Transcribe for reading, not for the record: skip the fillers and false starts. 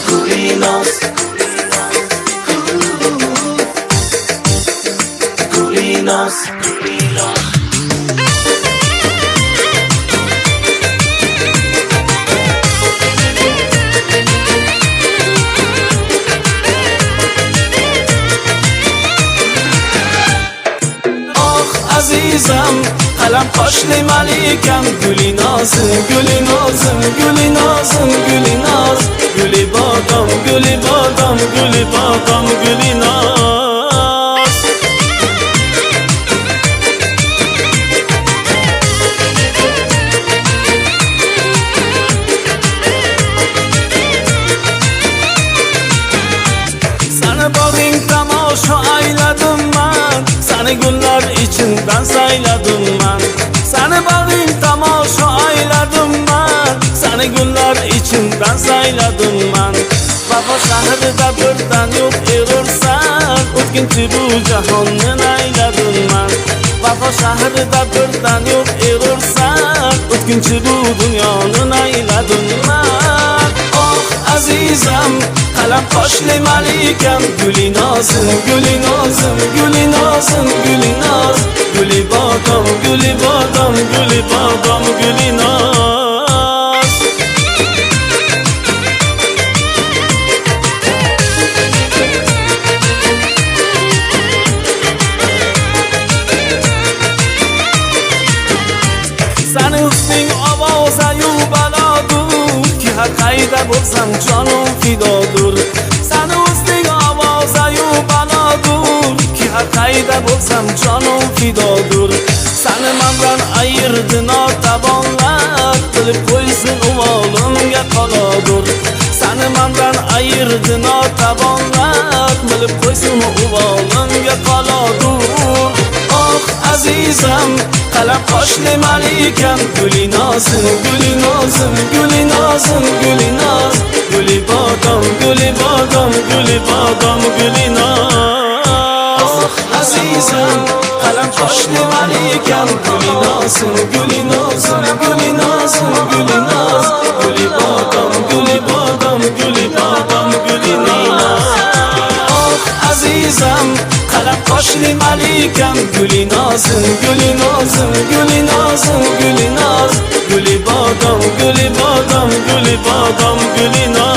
Gulinos, Gulinos, Gulinos. Azizam, qalam qoshli malikam, guli nozim, guli nozim, guli nozim, guli noz, guli bodom, guli bodom, guli bodom, guli noz. Sana bog'ing tomosha ayladim man, sani gullar ichimdan sayladim man. Sani bog'ing tomosha ayladim man, sani gullar ichimdan sayladim man. Vafo shahrida birdan yo'q erursan, o'tkinchi bu jahonni ayladim man. Vafo shahrida birdan yo'q erursan, o'tkinchi bu dunyoni ayladim man. Oh azizam, qalam qoshli malikam, guli nozim, guli nozim, guli nozim, guli noz, guli bodom, guli bodom, guli bodom, guli noz. Sani husning ovozayu balodur, ki har qayda bo'lsam jonim fidodur. Sani husning ovozayu balodur, ki har qayda bo'lsam jonim fidodur. Sani mendan ayirdi notavonlar, bilib qo'ysin uvolimga qolodur. Sani mendan ayirdi notavonlar, bilib qo'ysin uvolimga qolodur. Oh azizam, qalam qoshli malikam, guli nozim, guli nozim, guli nozim, guli noz, guli bodom, guli bodom, guli bodom, guli noz. Oh azizam, qalam qoshli malikam, guli nozim, guli nozim, guli nozim, guli noz, guli bodom, guli bodom, guli bodom, guli noz. Oh azizam, qalam qoshli malikam, guli nozim, guli nozim, guli nozim, guli noz, guli bodom, guli bodom, guli bodom, guli noz.